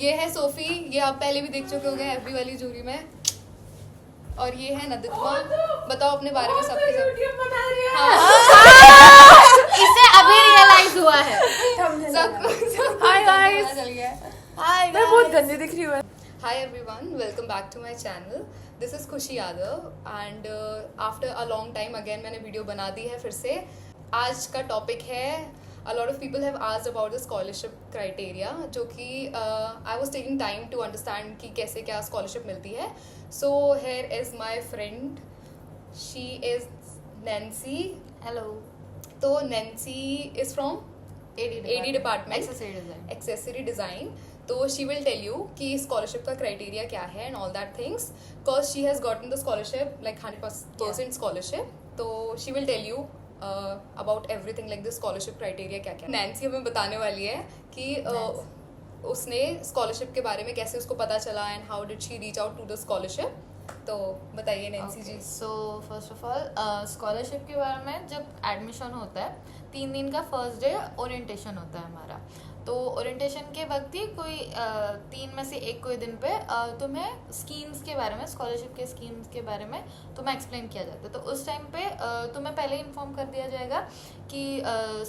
ये है सोफी, ये आप पहले भी देख चुके होंगे एफबी वाली जूरी में। और ये है नदित्वा। बताओ अपने बारे में सबके सब। इसे अभी रियलाइज हुआ है। हाय गाइस, चल गया। हाय, मैं बहुत गंदी दिख रही हूँ। Hi everyone, welcome back to my channel. This is खुशी Yadav and after a long time again मैंने वीडियो बना दी है फिर से। आज का टॉपिक है a lot of people have asked about the scholarship criteria, जो कि I was taking time to understand कि कैसे क्या scholarship मिलती है. So here is my friend, she is Nancy. Hello. तो Nancy is from AD department, accessory design. तो she will tell you कि scholarship का criteria क्या है and all that things, cause she has gotten the scholarship like 100% scholarship. तो she will tell you about everything like the scholarship criteria क्या क्या। Nancy हमें बताने वाली है कि उसने scholarship के बारे में कैसे उसको पता चला and how did she reach out to the scholarship. तो बताइए Nancy ji. So first of all scholarship के बारे में जब एडमिशन होता है 3 दिन का फर्स्ट डे ओरिएंटेशन होता है हमारा। तो ओरिएंटेशन के वक्त ही कोई 3 में से एक कोई दिन पे तुम्हें स्कीम्स के बारे में, स्कॉलरशिप के स्कीम्स के बारे में तुम्हें एक्सप्लेन किया जाता है। तो उस टाइम पे तुम्हें पहले इन्फॉर्म कर दिया जाएगा कि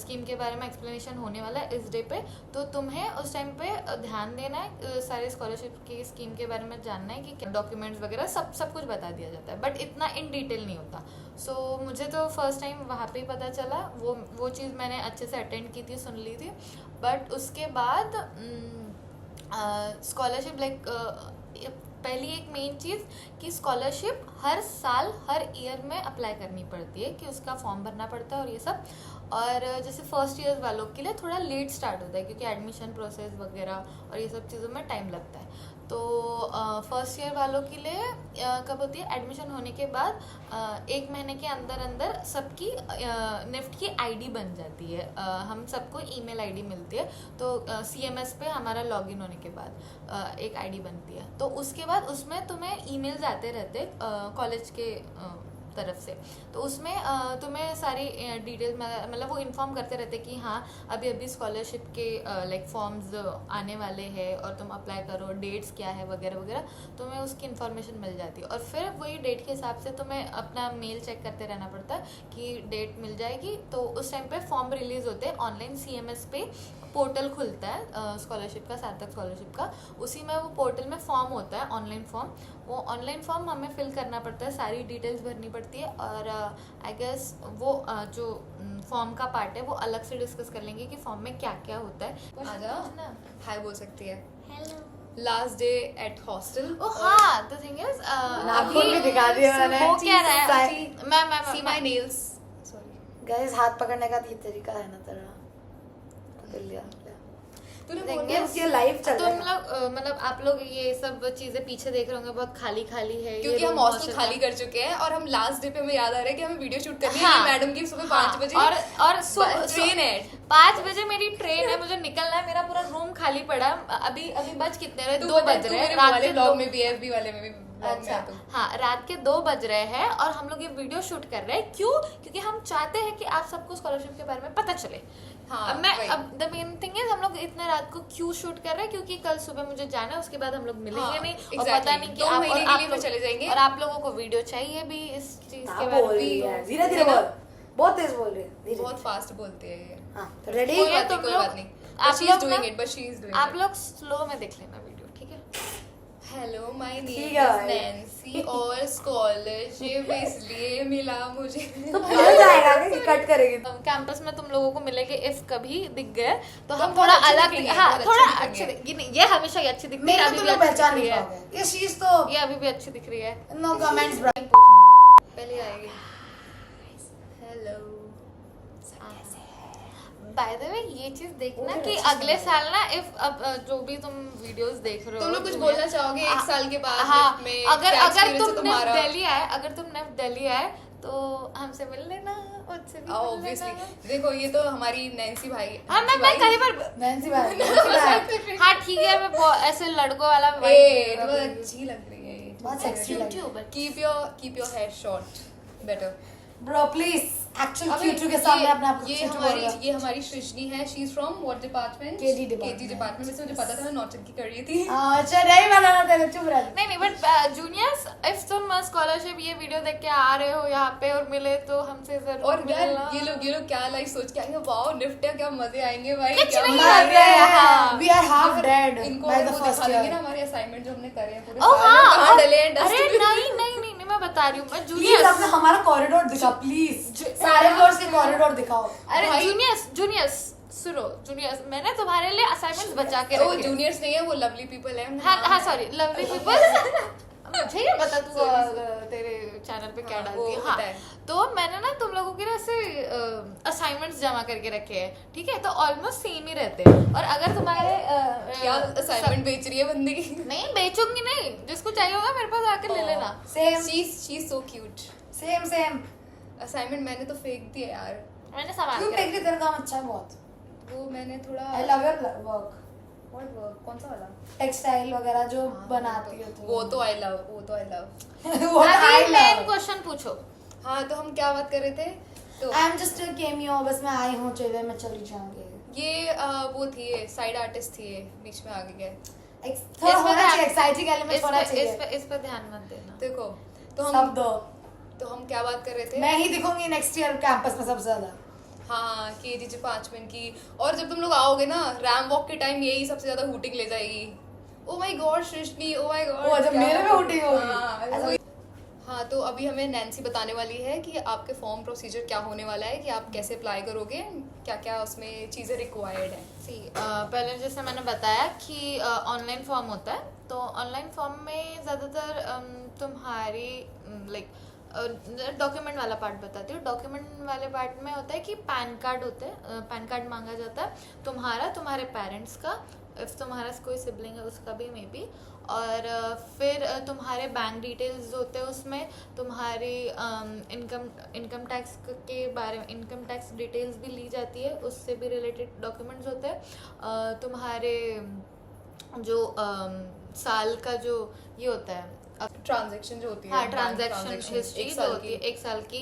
स्कीम के बारे में एक्सप्लेनेशन होने वाला है इस डे पे। तो तुम्हें उस टाइम पे ध्यान देना है, सारे स्कॉलरशिप की स्कीम के बारे में जानना है कि डॉक्यूमेंट्स वगैरह सब कुछ बता दिया जाता है, बट इतना इन डिटेल नहीं होता। सो मुझे तो फर्स्ट टाइम वहाँ पे ही पता चला, वो चीज़ मैंने अच्छे से अटेंड की थी, सुन ली थी। बट उसके बाद स्कॉलरशिप लाइक पहली एक मेन चीज़ कि स्कॉलरशिप हर साल हर ईयर में अप्लाई करनी पड़ती है, कि उसका फॉर्म भरना पड़ता है और ये सब। और जैसे फर्स्ट ईयर वालों के लिए थोड़ा लेट स्टार्ट होता है क्योंकि एडमिशन प्रोसेस वगैरह और ये सब चीज़ों में टाइम लगता है। तो फर्स्ट ईयर वालों के लिए कब होती है, एडमिशन होने के बाद 1 महीने के अंदर सबकी निफ्ट की आईडी बन जाती है। हम सबको ईमेल आईडी मिलती है। तो CMS पे हमारा लॉगिन होने के बाद एक आईडी बनती है। तो उसके बाद उसमें तुम्हें ईमेल्स आते रहते कॉलेज के तरफ से। तो उसमें तुम्हें सारी डिटेल्स मतलब वो इन्फॉर्म करते रहते कि हाँ अभी स्कॉलरशिप के लाइक फॉर्म्स आने वाले हैं और तुम अप्लाई करो, डेट्स क्या है वगैरह वगैरह, तुम्हें उसकी इन्फॉर्मेशन मिल जाती है। और फिर वही डेट के हिसाब से तुम्हें अपना मेल चेक करते रहना पड़ता है कि डेट मिल जाएगी। तो उस टाइम पे फॉर्म रिलीज होते हैं ऑनलाइन। CMS पे पोर्टल खुलता है स्कॉलरशिप का, सार्थक स्कॉलरशिप का। उसी में वो पोर्टल में फॉर्म होता है, ऑनलाइन फॉर्म। वो ऑनलाइन फॉर्म हमें फिल करना पड़ता है, सारी डिटेल्स भरनी पड़ती है। और आई गेस वो जो फॉर्म का पार्ट है वो अलग से डिस्कस कर लेंगे कि फॉर्म में क्या क्या होता है। आजा हाय बोल सकती है। Hello. Last day at hostel. Oh हाँ, द थिंग इज नाखून भी दिखा दिया मैंने। हो क्या रहा है, मैं see my nails. Sorry guys, हाथ पकड़ने का ये तरीका है ना तेरा, पकड़ लिया। तूने Thing बोल दिया is, ये लाइव चल रहा तुम है। लोग मतलब आप लोग ये सब चीजें पीछे देख रहे होंगे, बहुत खाली खाली है क्योंकि ये हम room हॉस्टल हॉस्टल खाली का। कर चुके हैं और हम लास्ट डे पे हमें याद आ रहा है कि हमें वीडियो शूट करनी है। हाँ, मैडम की सुबह 5 बजे और ट्रेन है। 5 बजे मेरी ट्रेन है, मुझे निकलना है। मेरा पूरा रूम खाली पड़ा। अभी बज कितने रहे, 2 बज रहे हैं रात के। ब्लॉग में भी FB वाले में भी अच्छा हाँ, रात के 2 बज रहे हैं और हम लोग ये वीडियो शूट कर रहे हैं। क्यों? क्योंकि हम चाहते हैं कि आप सबको स्कॉलरशिप के बारे में पता चले। हाँ, अब द मेन थिंग इज हम लोग इतना रात को क्यों शूट कर रहे हैं, क्योंकि कल सुबह मुझे जाना है, उसके बाद हम लोग मिलेंगे हाँ, नहीं। exactly. और पता नहीं कि 2 आप महीने और के आप लिए लोग चले जाएंगे। और आप लोगों को वीडियो चाहिए भी इस चीज के बोल बारे रही में। है, धीरे धीरे बोल, बहुत तेज बोल रही है, धीरे। बहुत फास्ट बोलते हैं। हाँ, तो रेडी। कोई नहीं, कोई बात नहीं। आप शी इज लोग डूइंग ना- it, but she is doing आप लोग स्लो में देख लेना वीडियो, ठीक है? हेलो माय नेम ठीक इज है। नैन्सी और स्कॉलरशिप इसलिए मिला मुझे। तो भूल जाएगा कि कट करेगी। कैंपस में तुम लोगों को मिलेंगे इफ कभी दिख गए तो हम बहुत थोड़ा अच्छे अलग दिखेंगे, हाँ बहुत थोड़ा अच्छे अच्छे दिखेंगे। ये हमेशा ही अच्छी दिखती है, नहीं अभी तो भी तुम अच्छी पहचान दिख नहीं रही है। पाओगे। ये चीज तो ये अभी भी अच्छी दिख रही है। No comments bro. पहले आएगी। हेलो। बाय द वे ये चीज देखना वो कि अच्छी अगले सुन साल ना इफ अब जो भी तुम वीडियोस देख रहे हो तुम लोग कुछ तुम्हें- बोलना चाहोगे 1 साल के बाद हाँ, lift में अगर क्या अगर experience है तुम तुम्हारा? नेफ दिल्ली आए तो हमसे मिल लेना, मुझसे भी मिल ऑब्वियसली लेना। देखो ये तो हमारी नैन्सी भाई। हाँ मैं भाई- कहीं पर नैन्सी भाई, नैन्सी भाई। हाँ ठीक है, मैं ऐसे लड़कों वाला ए, तो अच्छी लग रही है। बहुत sexy लग रही है। Youtuber. Keep your hair short better. Bro please actual क्यूटू के सामने अपने आप को क्यूटू बोल रहा है। ये हमारी सृजनी है, she is from what department? KG department। KG department में से मुझे पता था, मैं नौटंकी कर रही थी। अच्छा नहीं बनाना तेरे, चुप रह। नहीं बट जूनियर्स इफ तुम स्कॉलरशिप ये वीडियो देख के आ रहे हो यहाँ पे और मिले तो हमसे जरूर और यार मिलना। ये लोग क्या लाइक सोच के आएंगे, वाओ निफ्टिया क्या मजे आएंगे भाई, कुछ क्या नहीं मजा आ रहा है यहाँ। वी आर हाफ डेड इनको बाय वो द दिखा फर्स्ट देंगे ना ईयर। हमारे असाइनमेंट जो हमने करे हैं पूरे ओ सारे, हाँ कहाँ डले हैं अरे डस्टबिन। नहीं मैं बता रही हूँ मैं प्लीज जूनियर्स अपना हमारा कॉरिडोर दिखा प्लीज, सारे फ्लोर्स के कॉरिडोर दिखाओ। अरे भाई- जूनियर्स सुनो जूनियर्स मैंने तुम्हारे लिए असाइनमेंट्स बचा के वो रखे हैं। जूनियर्स नहीं है, वो लवली पीपल है। हाँ सॉरी लवली पीपल मुझे ये बता तू तेरे चैनल पे क्या हाँ, डालती वो है। हाँ होता है। तो मैंने ना तुम लोगों के लिए ऐसे असाइनमेंट्स जमा करके रखे हैं, ठीक है, तो ऑलमोस्ट सेम ही रहते हैं। और अगर तुम्हारे क्या असाइनमेंट बेच रही है बंदी? नहीं बेचूंगी नहीं, जिसको चाहिए होगा मेरे पास आकर ले लेना। Same she is so cute. Same assignment मैंने तो फेंक दिया यार, मैंने संभाल क्यों के फेंक रही, तेरा काम अच्छा है बहुत। वो मैंने थोड़ा I love your work, what work, कौन सा वाला? टेक्सटाइल वगैरह जो हाँ, बनाती हो तुम। वो तो आई लव वो रखा। तो आई अभी मेन लव। क्वेश्चन पूछो। हाँ तो हम क्या बात कर रहे थे? तो I am just a cameo, बस मैं आई हूँ, चाहिए मैं चली जाऊंगी। ये वो थी साइड आर्टिस्ट थी, ये बीच में आगे गए। थोड़ा इस पे होना ध्यान- चाहिए, एक्साइटिंग एलिमेंट होना चाहिए। इस पे ध्यान मत देना। देखो तो सब हम दो, क्या बात कर रहे थे? मैं ही दिखूंगी नेक्स्ट ईयर कैंपस में सबसे ज्यादा। हाँ KG डिपार्टमेंट की। और जब तुम लोग आओगे ना रैम वॉक के टाइम, यही सबसे ज्यादा हूटिंग ले जाएगी। Oh my God Srishti, oh my God. वो जब मेरे में हूटिंग होगी। ऐसा- हाँ तो अभी हमें नैन्सी बताने वाली है कि आपके फॉर्म प्रोसीजर क्या होने वाला है, कि आप कैसे अप्लाई करोगे, क्या क्या उसमें चीज़ें रिक्वायर्ड हैं। पहले जैसे मैंने बताया कि ऑनलाइन फॉर्म होता है, तो ऑनलाइन फॉर्म में ज़्यादातर तुम्हारी लाइक डॉक्यूमेंट वाला पार्ट बताती हूँ। डॉक्यूमेंट वाले पार्ट में होता है कि पैन कार्ड होते हैं, पैन कार्ड मांगा जाता है तुम्हारा, तुम्हारे पेरेंट्स का, इफ़ तुम्हारा कोई सिबलिंग है उसका भी मे बी, और फिर तुम्हारे बैंक डिटेल्स होते हैं, उसमें तुम्हारी इनकम टैक्स के बारे में इनकम टैक्स डिटेल्स भी ली जाती है, उससे भी रिलेटेड डॉक्यूमेंट्स होते हैं। तुम्हारे जो साल का जो ये होता है ट्रांजैक्शन जो होती है, हाँ ट्रांजैक्शन transaction, हिस्ट्री एक जो साल होती है की। एक साल की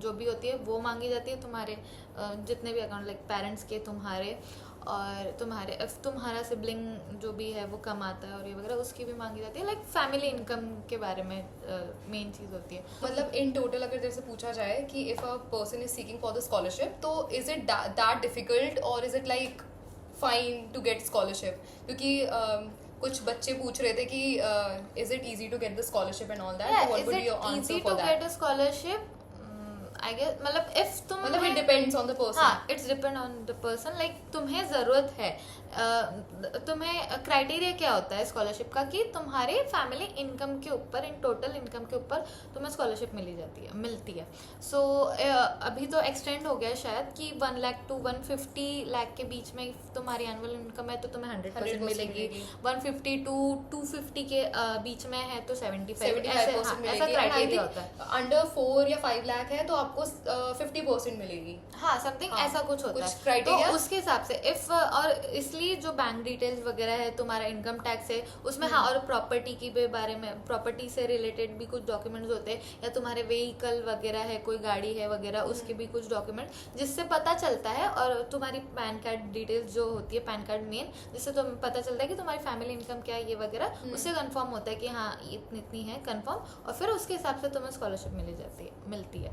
जो भी होती है वो मांगी जाती है तुम्हारे जितने भी अकाउंट लाइक पेरेंट्स के, तुम्हारे और तुम्हारे तुम्हारा सिबलिंग जो भी है वो कमाता है और ये वगैरह, उसकी भी मांगी जाती है। लाइक फैमिली इनकम के बारे में मेन चीज़ होती है। मतलब इन टोटल अगर जैसे पूछा जाए कि if a person is seeking for the scholarship, तो इज इट दैट डिफिकल्ट और is it like fine to get scholarship? क्योंकि कुछ बच्चे पूछ रहे थे कि is it easy to get the scholarship and all that, what would be your easy answer to for get that? A scholarship I guess, मतलब if तुम मतलब it depends on the person. हाँ it's depend on the person. Like तुम्हें ज़रूरत है, तुम्हें criteria क्या होता है स्कॉलरशिप का कि तुम्हारे फैमिली इनकम के ऊपर, इन टोटल इनकम के ऊपर तुम्हें स्कॉलरशिप मिलती है। सो अभी तो एक्सटेंड हो गया है शायद कि 1 लाख टू 150 लाख के बीच में तुम्हारी एनुअल इनकम है तो तुम्हें 100% मिलेगी, 150 टू 250 के बीच में है तो 75 ऐसा क्राइटेरिया होता है। अंडर 4 या 5 लाख है तो आपको 50% मिलेगी। हाँ समथिंग हाँ, ऐसा कुछ होता कुछ है। criteria? तो उसके हिसाब से इफ और इसलिए जो बैंक डिटेल्स वगैरह है, तुम्हारा इनकम टैक्स है उसमें, हाँ, और प्रॉपर्टी की भी बारे में, प्रॉपर्टी से रिलेटेड भी कुछ डॉक्यूमेंट्स होते हैं, या तुम्हारे व्हीकल वगैरह है, कोई गाड़ी है वगैरह, उसके भी कुछ डॉक्यूमेंट जिससे पता चलता है, और तुम्हारी पैन कार्ड डिटेल्स जो होती है, पैन कार्ड मेन, जिससे तुम्हें पता चलता है कि तुम्हारी फैमिली इनकम क्या है ये वगैरह, उससे कंफर्म होता है कि हाँ इतनी है कंफर्म, और फिर उसके हिसाब से तुम्हें स्कॉलरशिप मिलती है।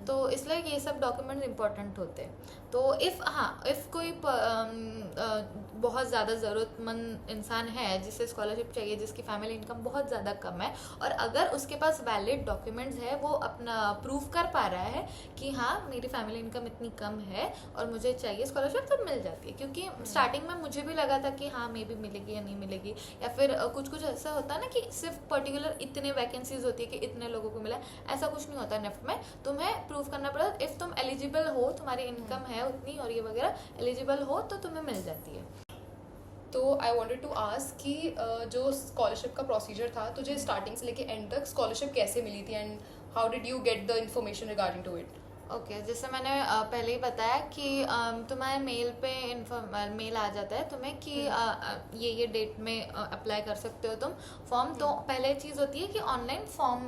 तो इसलिए ये सब डॉक्यूमेंट्स इंपॉर्टेंट होते हैं। तो इफ़ कोई बहुत ज़्यादा ज़रूरतमंद इंसान है जिसे स्कॉलरशिप चाहिए, जिसकी फैमिली इनकम बहुत ज़्यादा कम है, और अगर उसके पास वैलिड डॉक्यूमेंट्स है, वो अपना प्रूव कर पा रहा है कि हाँ मेरी फैमिली इनकम इतनी कम है और मुझे चाहिए स्कॉलरशिप, तब मिल जाती है। क्योंकि स्टार्टिंग में मुझे भी लगा था कि हाँ मे बी मिलेगी या नहीं मिलेगी, या फिर कुछ ऐसा होता है ना कि सिर्फ पर्टिकुलर इतने वैकेंसीज होती है कि इतने लोगों को मिला, ऐसा कुछ नहीं होता नेफ्ट में। तुम्हें प्रूव करना पड़ेगा, इफ़ तुम एलिजिबल हो, तुम्हारी इनकम है उतनी और ये वगैरह, एलिजिबल हो तो तुम्हें मिल जाती है। तो आई वांटेड टू आस्क कि जो स्कॉलरशिप का प्रोसीजर था, तुझे स्टार्टिंग से लेके एंड तक स्कॉलरशिप कैसे मिली थी, and how did you get the information regarding to it? Okay जैसे मैंने पहले ही बताया कि तुम्हारे मेल पे मेल आ जाता है तुम्हें कि ये डेट में अप्लाई कर सकते हो तुम फॉर्म। तो पहले चीज़ होती है कि ऑनलाइन फॉर्म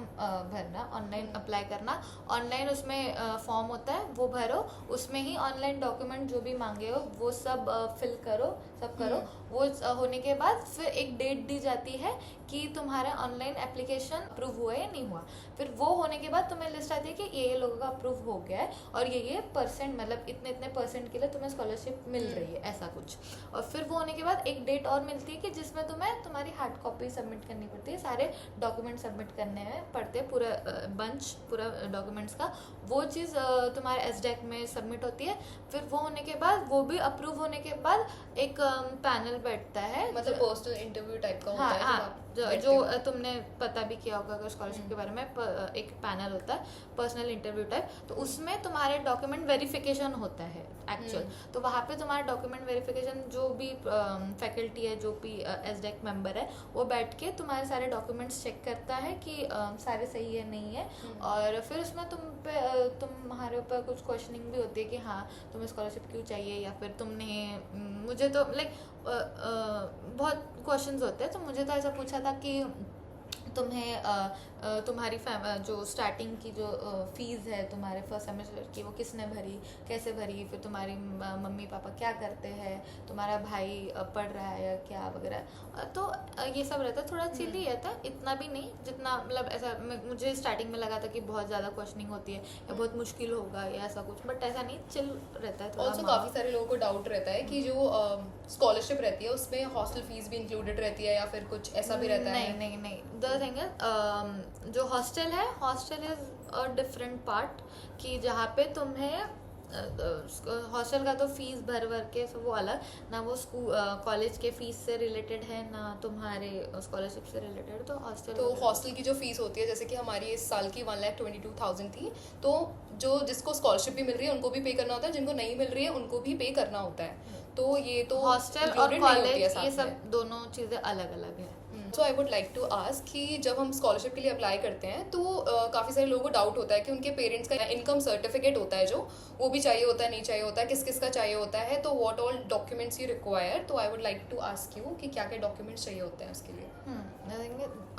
भरना, ऑनलाइन अप्लाई करना। ऑनलाइन उसमें फॉर्म होता है वो भरो, उसमें ही ऑनलाइन डॉक्यूमेंट जो भी मांगे हो वो सब फिल करो, सब करो। वो होने के बाद फिर एक डेट दी जाती है कि तुम्हारा ऑनलाइन एप्लीकेशन अप्रूव हुआ या नहीं हुआ। फिर वो होने के बाद तुम्हें लिस्ट आती है कि ये लोगों का अप्रूव हो गया है और ये परसेंट मतलब इतने इतने परसेंट के लिए तुम्हें स्कॉलरशिप मिल रही है, ऐसा कुछ। और फिर वो होने के बाद एक डेट और मिलती है कि जिसमें तुम्हें तुम्हारी हार्ड कॉपी सबमिट करनी पड़ती है, सारे डॉक्यूमेंट सबमिट करने हैं पड़ते हैं, पूरा बंच पूरा डॉक्यूमेंट्स का। वो चीज़ तुम्हारे एसडेक में सबमिट होती है। फिर वो होने के बाद, वो भी अप्रूव होने के बाद एक पैनल बैठता है, मतलब पर्सनल इंटरव्यू टाइप का होता हाँ है हाँ, जो तुमने पता भी किया होगा अगर स्कॉलरशिप के बारे में, एक पैनल होता है पर्सनल इंटरव्यू टाइप। तो उसमें तुम्हारे डॉक्यूमेंट वेरिफिकेशन होता है एक्चुअल। तो वहाँ पे तुम्हारा डॉक्यूमेंट वेरिफिकेशन, जो भी फैकल्टी है, जो भी एसडेक मेंबर है, वो बैठ के तुम्हारे सारे डॉक्यूमेंट्स चेक करता है कि सारे सही है नहीं है। और फिर उसमें तुम्हारे ऊपर कुछ क्वेश्चनिंग भी होती है कि हाँ तुम्हें स्कॉलरशिप क्यों चाहिए, या फिर तुमने मुझे तो लाइक बहुत क्वेश्चंस होते हैं। तो मुझे तो ऐसा पूछा था कि तुम्हें तुम्हारी जो स्टार्टिंग की जो फीस है तुम्हारे फर्स्ट सेमेस्टर की, वो किसने भरी, कैसे भरी, फिर तुम्हारी मम्मी पापा क्या करते हैं, तुम्हारा भाई पढ़ रहा है या क्या वगैरह। तो ये सब रहता है, थोड़ा चिल ही रहता है, इतना भी नहीं जितना मतलब ऐसा मुझे स्टार्टिंग में लगा था कि बहुत ज़्यादा क्वेश्चनिंग होती है या बहुत मुश्किल होगा या ऐसा कुछ, बट ऐसा नहीं, चिल रहता है थोड़ा। ऑल्सो काफ़ी सारे लोगों को डाउट रहता है कि जो स्कॉलरशिप रहती है उसमें हॉस्टल फीस भी इंक्लूडेड रहती है या फिर कुछ ऐसा भी रहता है? नहीं नहीं नहीं, द थिंग इज जो हॉस्टल है, hostel is a different part, कि जहाँ पे तुम्हें हॉस्टल का तो फीस भर के सब वो अलग ना, वो स्कूल कॉलेज के फीस से रिलेटेड है ना तुम्हारे स्कॉलरशिप से रिलेटेड। तो हॉस्टल की जो फीस होती है, जैसे कि हमारी इस साल की 1,22,000 थी, तो जो जिसको स्कॉलरशिप भी मिल रही है उनको भी पे करना होता है, जिनको नहीं मिल रही है उनको भी पे करना होता है। तो ये तो हॉस्टल और कॉलेज ये सब दोनों चीज़ें अलग अलग है। So I would like to ask कि जब हम स्कॉलरशिप के लिए अप्लाई करते हैं तो काफ़ी सारे लोगों को डाउट होता है कि उनके पेरेंट्स का इनकम सर्टिफिकेट होता है जो वो भी चाहिए होता है, नहीं चाहिए होता है, किस किस का चाहिए होता है, तो what all documents you require. तो I would like to ask you कि क्या क्या डॉक्यूमेंट्स चाहिए होते हैं उसके लिए।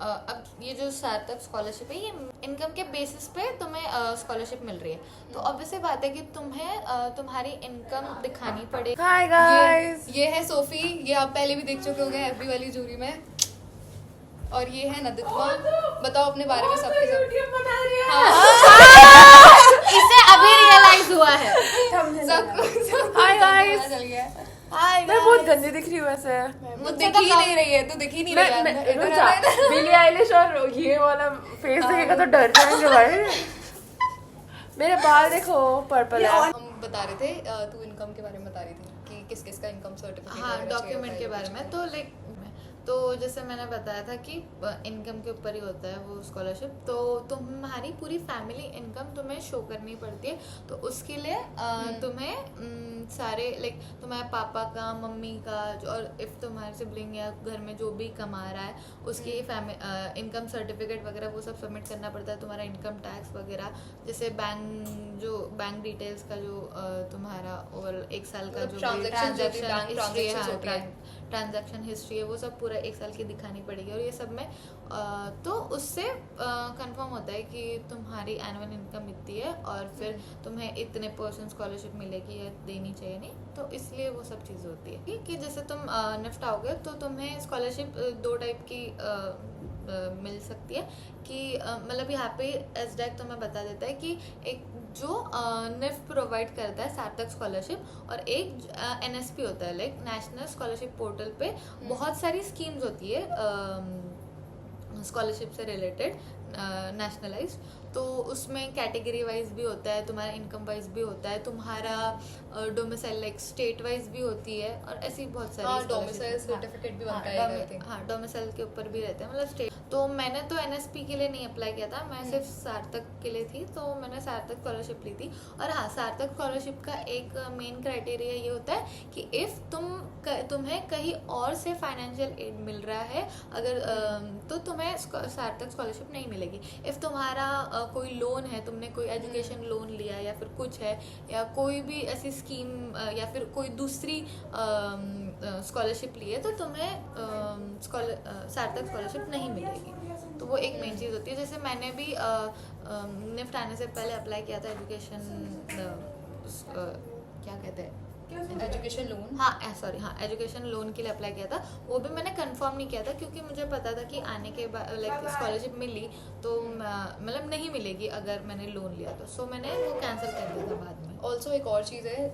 अब ये जो सार्थक स्कॉलरशिप है, ये इनकम के बेसिस पे तुम्हें स्कॉलरशिप मिल रही है। तो ऑब्वियसली बात है कि तुम्हें तुम्हारी इनकम दिखानी पड़ेगी। हाय गाइस, ये है सोफी, ये आप पहले भी देख चुके होंगे एफबी वाली जूरी में। और ये है नदित्वा, बताओ अपने बारे में सबके सब। इसे अभी रियलाइज हुआ है। हाय गाइस, चल गया। हाय, मैं बहुत गंदी दिख रही हूँ वैसे। वो दिख ही नहीं रही है, तो दिख ही नहीं रही है। बिली आइलिश और ये वाला फेस देखेगा तो डर जाएंगे भाई। मेरे बाल देखो पर्पल है। हम बता रहे थे, तू इनकम के बारे में बता रही थी कि किस किस का इनकम सर्टिफिकेट। हाँ, डॉक्यूमेंट के बारे में। तो लाइक तो जैसे मैंने बताया था कि इनकम के ऊपर ही होता है वो स्कॉलरशिप। तो तुम्हारी पूरी फैमिली इनकम तुम्हें शो करनी पड़ती है। तो उसके लिए तुम्हें सारे लाइक तुम्हारे पापा का, मम्मी का, और इफ़ तुम्हारे सिबलिंग या घर में जो भी कमा रहा है उसकी इनकम सर्टिफिकेट वगैरह वो सब सबमिट करना पड़ता है। तुम्हारा इनकम टैक्स वगैरह, जैसे बैंक डिटेल्स का जो तुम्हारा ओवरऑल एक साल का जो ट्रांजैक्शन हिस्ट्री है वो सब पूरा एक साल की दिखानी पड़ेगी। और ये सब में तो उससे कंफर्म होता है कि तुम्हारी एनुअल इनकम इतनी है और फिर तुम्हें इतने % स्कॉलरशिप मिलेगी या देनी चाहिए नहीं। तो इसलिए वो सब चीज़ होती है कि जैसे तुम निफ्ट आओगे तो तुम्हें स्कॉलरशिप 2 टाइप की मिल सकती है। कि मतलब यहाँ पे एसडेक तुम्हें बता देता है कि एक जो निफ्ट प्रोवाइड करता है सार्थक स्कॉलरशिप, और एक एनएसपी होता है लाइक नेशनल स्कॉलरशिप पोर्टल पे बहुत सारी स्कीम्स होती है स्कॉलरशिप से रिलेटेड नेशनलाइज। तो उसमें कैटेगरी वाइज भी होता है, तुम्हारा इनकम वाइज भी होता है, तुम्हारा डोमिसाइल लाइक स्टेट वाइज भी होती है, और ऐसी बहुत सारी डोमिसाइल सर्टिफिकेट भी बनता है। हाँ, डोमिसाइल के ऊपर भी रहते हैं, मतलब स्टेट। तो मैंने तो एनएसपी के लिए नहीं अप्लाई किया था, मैं सिर्फ सार्थक के लिए थी। तो मैंने सार्थक स्कॉलरशिप ली थी। और हाँ, सार्थक स्कॉलरशिप का एक मेन क्राइटेरिया ये होता है कि इफ़ तुम्हें कहीं और से फाइनेंशियल एड मिल रहा है अगर तो तुम्हें सार्थक स्कॉलरशिप नहीं मिलेगी। इफ़ तुम्हारा कोई लोन है, तुमने कोई एजुकेशन लोन लिया या फिर कुछ है, या कोई भी ऐसी स्कीम या फिर कोई दूसरी स्कॉलरशिप ली है, तो तुम्हें सार्थक स्कॉलरशिप नहीं मिलेगी। तो वो एक मेन चीज़ होती है। जैसे मैंने भी निफ्ट आने से पहले अप्लाई किया था एजुकेशन, क्या कहते हैं, एजुकेशन लोन। हाँ सॉरी, हाँ एजुकेशन लोन के लिए अप्लाई किया था। वो भी मैंने कंफर्म नहीं किया था क्योंकि मुझे पता था कि आने के बाद लाइक स्कॉलरशिप मिली तो मतलब नहीं मिलेगी अगर मैंने लोन लिया तो। सो मैंने वो कैंसिल कर दिया था बाद में। ऑल्सो एक और चीज़ है,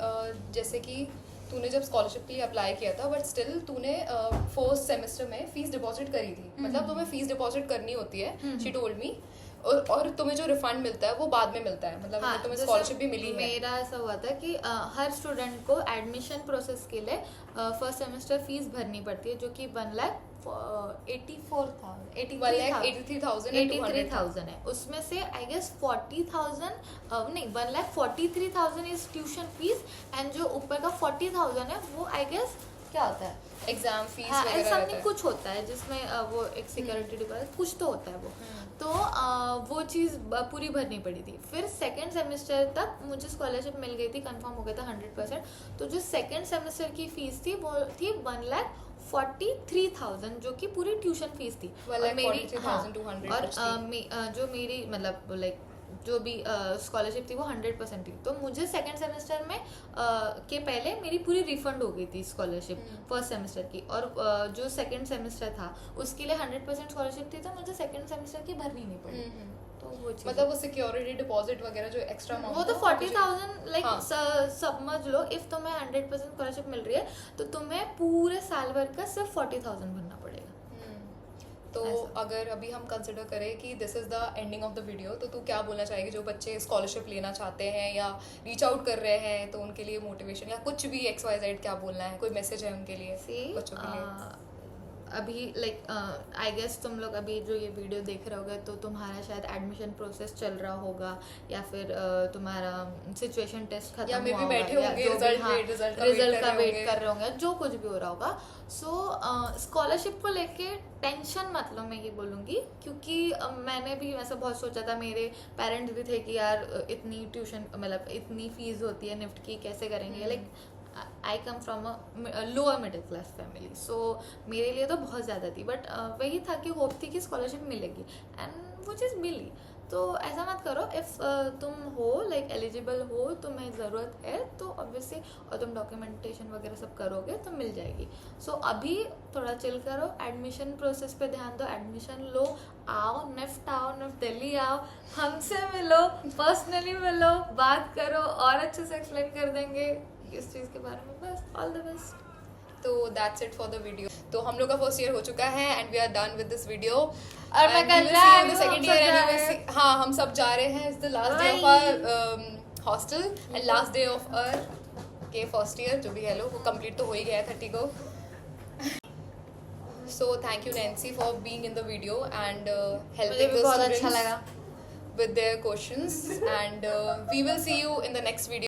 जैसे कि तूने जब स्कॉलरशिप के लिए अप्लाई किया था, बट स्टिल तूने फर्स्ट सेमेस्टर में फीस डिपॉजिट करी थी। मतलब तुम्हें फीस डिपॉजिट करनी होती है, शी टोल्ड मी। और तुम्हें जो रिफंड मिलता है वो बाद में मिलता है। मतलब हाँ, तुम्हें स्कॉलरशिप भी मिली है। मेरा ऐसा हुआ था कि हर स्टूडेंट को एडमिशन प्रोसेस के लिए फर्स्ट सेमेस्टर फीस भरनी पड़ती है, जो कि 1,83,000 है। उसमें से आई गेस 40,000 नहीं 1,43,000 इज ट्यूशन फीस, एंड जो ऊपर का 40,000 है वो आई गेस क्या होता है, एग्जाम फीस हाँ वगैरह समथिंग रहता है। कुछ होता है जिसमें वो एक सिक्योरिटी डिपॉजिट कुछ तो होता है वो। तो वो चीज़ पूरी भरनी पड़ी थी। फिर सेकेंड सेमेस्टर तक मुझे स्कॉलरशिप मिल गई थी, कंफर्म हो गया था 100%। तो जो सेकेंड सेमेस्टर की फीस थी वो थी 1,43,000, जो कि पूरी ट्यूशन फीस थी। और मेरी 1,43,200 और जो मेरी मतलब लाइक जो भी स्कॉलरशिप थी वो 100% थी। तो मुझे सेकेंड सेमेस्टर में के पहले मेरी पूरी रिफंड हो गई थी स्कॉलरशिप फर्स्ट सेमेस्टर की। और जो सेकेंड सेमेस्टर था उसके लिए 100% स्कॉलरशिप थी, तो मुझे सेकेंड सेमेस्टर की भरनी नहीं पड़ी। तो वो चीज़ मतलब वो सिक्योरिटी डिपॉजिट वगैरह जो एक्स्ट्रा अमाउंट वो तो 40,000 लाइक हाँ। समझ लो, इफ तुम्हें 100% स्कॉलरशिप मिल रही है तो तुम्हें पूरे साल भर का सिर्फ 40,000 भरना पड़ेगा। तो अगर अभी हम कंसिडर करें कि this is the ending of the video, तो तू क्या बोलना चाहेगी जो बच्चे स्कॉलरशिप लेना चाहते हैं या रीच आउट कर रहे हैं, तो उनके लिए मोटिवेशन या कुछ भी XYZ क्या बोलना है, कोई मैसेज है उनके लिए बच्चों के लिए? अभी लाइक आई गेस तुम लोग अभी जो ये वीडियो देख रहे होगे तो तुम्हारा शायद एडमिशन प्रोसेस चल रहा होगा, या फिर तुम्हारा सिचुएशन टेस्ट खत्म या हुआ मे बी होगा, बैठे या होंगे जो भी, हाँ, रिजल्ट का वेट कर रहे होंगे, जो कुछ भी हो रहा होगा। सो स्कॉलरशिप को लेके टेंशन मत लो, मैं ये बोलूँगी, क्योंकि मैंने भी वैसे बहुत सोचा था, मेरे पेरेंट्स भी थे कि यार इतनी ट्यूशन मतलब इतनी फीस होती है निफ्ट की, कैसे करेंगे। Like I come from a lower middle class family, so मेरे लिए तो बहुत ज़्यादा थी। बट वही था कि होप थी कि स्कॉलरशिप मिलेगी, एंड वो चीज़ मिली। तो ऐसा मत करो, इफ़ तुम हो लाइक एलिजिबल हो, तुम्हें ज़रूरत है तो ऑब्वियसली, और तुम डॉक्यूमेंटेशन वगैरह सब करोगे तो मिल जाएगी। सो अभी थोड़ा चिल करो, एडमिशन प्रोसेस पे ध्यान दो, एडमिशन लो, आओ निफ्ट दिल्ली आओ, हमसे मिलो, पर्सनली मिलो, बात करो, और अच्छे से एक्सप्लेन कर देंगे इस चीज़ के बारे में। बस ऑल द बेस्ट। तो that's it for the video. तो हम लोग का फर्स्ट ईयर हो चुका है and we are done with this video. और मैं कल जा रही हूँ, सेकंड ईयर एनिवर्सरी, हाँ हम सब जा रहे हैं। It's the last day of our hostel and last day of our के फर्स्ट ईयर, जो भी है लो वो कंप्लीट तो हो ही गया है 30 को। So thank you Nancy for being in the video and helping the बहुत अच्छा स्टूडेंट्स लगा with their questions and we will see you in the next video.